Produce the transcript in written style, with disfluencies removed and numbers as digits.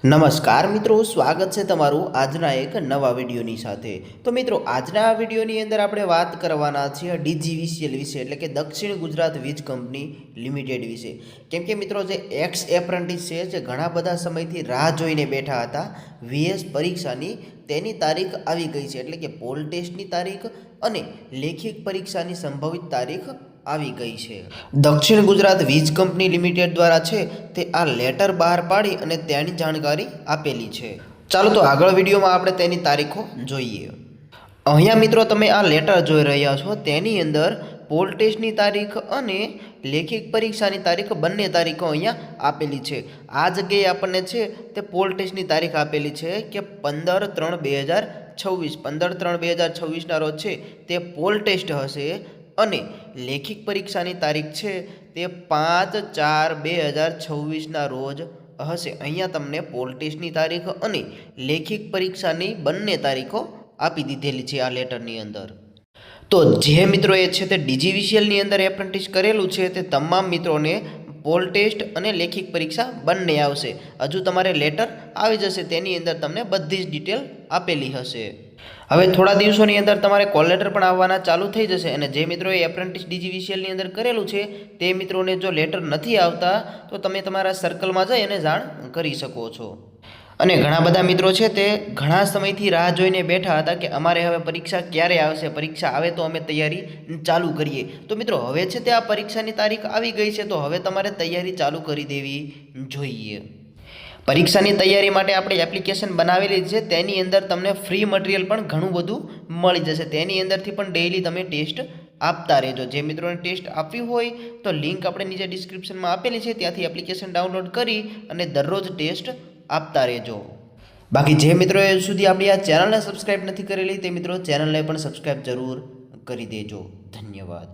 નમસ્કાર મિત્રો, સ્વાગત છે તમારું આજના એક નવા વિડીયોની સાથે। તો મિત્રો, આજના આ વિડીયોની અંદર આપણે વાત કરવાના છીએ ડીજીવીસીએલ વિશે, એટલે કે દક્ષિણ ગુજરાત વીજ કંપની લિમિટેડ વિશે। કેમ કે મિત્રો, જે એક્સ એપ્રેન્ટિસ છે જે ઘણા બધા સમયથી રાહ જોઈને બેઠા હતા વીએસ પરીક્ષાની, તેની તારીખ આવી ગઈ છે। એટલે કે પોલ ટેસ્ટની તારીખ અને લેખિત પરીક્ષાની સંભવિત તારીખ આવી ગઈ છે। દક્ષિણ ગુજરાત વીજ કંપની લિમિટેડ દ્વારા છે તે આ લેટર બહાર પાડી અને તેની જાણકારી આપેલી છે। ચાલો તો આગળ વિડીયોમાં આપણે તેની તારીખો જોઈએ। અહીંયા મિત્રો તમે આ લેટર જોઈ રહ્યા છો, તેની અંદર પોલ ટેસ્ટની તારીખ અને લેખિત પરીક્ષાની તારીખ બંને તારીખો અહીંયા આપેલી છે। આ જગ્યાએ આપણને છે તે પોલ ટેસ્ટની તારીખ આપેલી છે કે 15/3/2026 15/3/2026ના રોજ છે તે પોલ ટેસ્ટ હશે અને લેખિત પરીક્ષાની તારીખ છે તે 5/4/2026ના રોજ હશે। અહીંયા તમને પોલ ટેસ્ટની તારીખ અને લેખિત પરીક્ષાની બંને તારીખો આપી દીધેલી છે આ લેટરની અંદર। તો જે મિત્રોએ છે તે ડીજીવીસીએલની અંદર એપ્રેન્ટિસ કરેલું છે તે તમામ મિત્રોને પોલ ટેસ્ટ અને લેખિત પરીક્ષા બંને આવશે। હજુ તમારે લેટર આવી જશે, તેની અંદર તમને બધી જ ડિટેલ આપેલી હશે। હવે થોડા દિવસોની અંદર તમારે કોલ લેટર પણ આવવાના ચાલુ થઈ જશે અને જે મિત્રોએ એપ્રેન્ટિસ ડીજીવીસીએલની અંદર કરેલું છે તે મિત્રોને જો લેટર નથી આવતા તો તમે તમારા સર્કલમાં જઈ અને જાણ કરી શકો છો। અને ઘણા બધા મિત્રો છે તે ઘણા સમયથી રાહ જોઈને બેઠા હતા કે અમારે હવે પરીક્ષા ક્યારે આવશે, પરીક્ષા આવે તો અમે તૈયારી ચાલુ કરીએ। તો મિત્રો, હવે છે તે આ પરીક્ષાની તારીખ આવી ગઈ છે, તો હવે તમારે તૈયારી ચાલુ કરી દેવી જોઈએ। પરીક્ષાની તૈયારી માટે આપણે એપ્લિકેશન બનાવેલી છે, તેની અંદર તમને ફ્રી મટીરિયલ પણ ઘણું બધું મળી જશે। તેની અંદરથી પણ ડેઇલી તમે ટેસ્ટ આપતા રહેજો। જે મિત્રોને ટેસ્ટ આપવી હોય તો લિંક આપણે નીચે ડિસ્ક્રિપ્શનમાં આપેલી છે, ત્યાંથી એપ્લિકેશન ડાઉનલોડ કરી અને દરરોજ ટેસ્ટ આપતા રહેજો। બાકી જે મિત્રોએ સુધી આપણી આ ચેનલને સબસ્ક્રાઈબ નથી કરેલી તે મિત્રો ચેનલને પણ સબસ્ક્રાઈબ જરૂર કરી દેજો। ધન્યવાદ।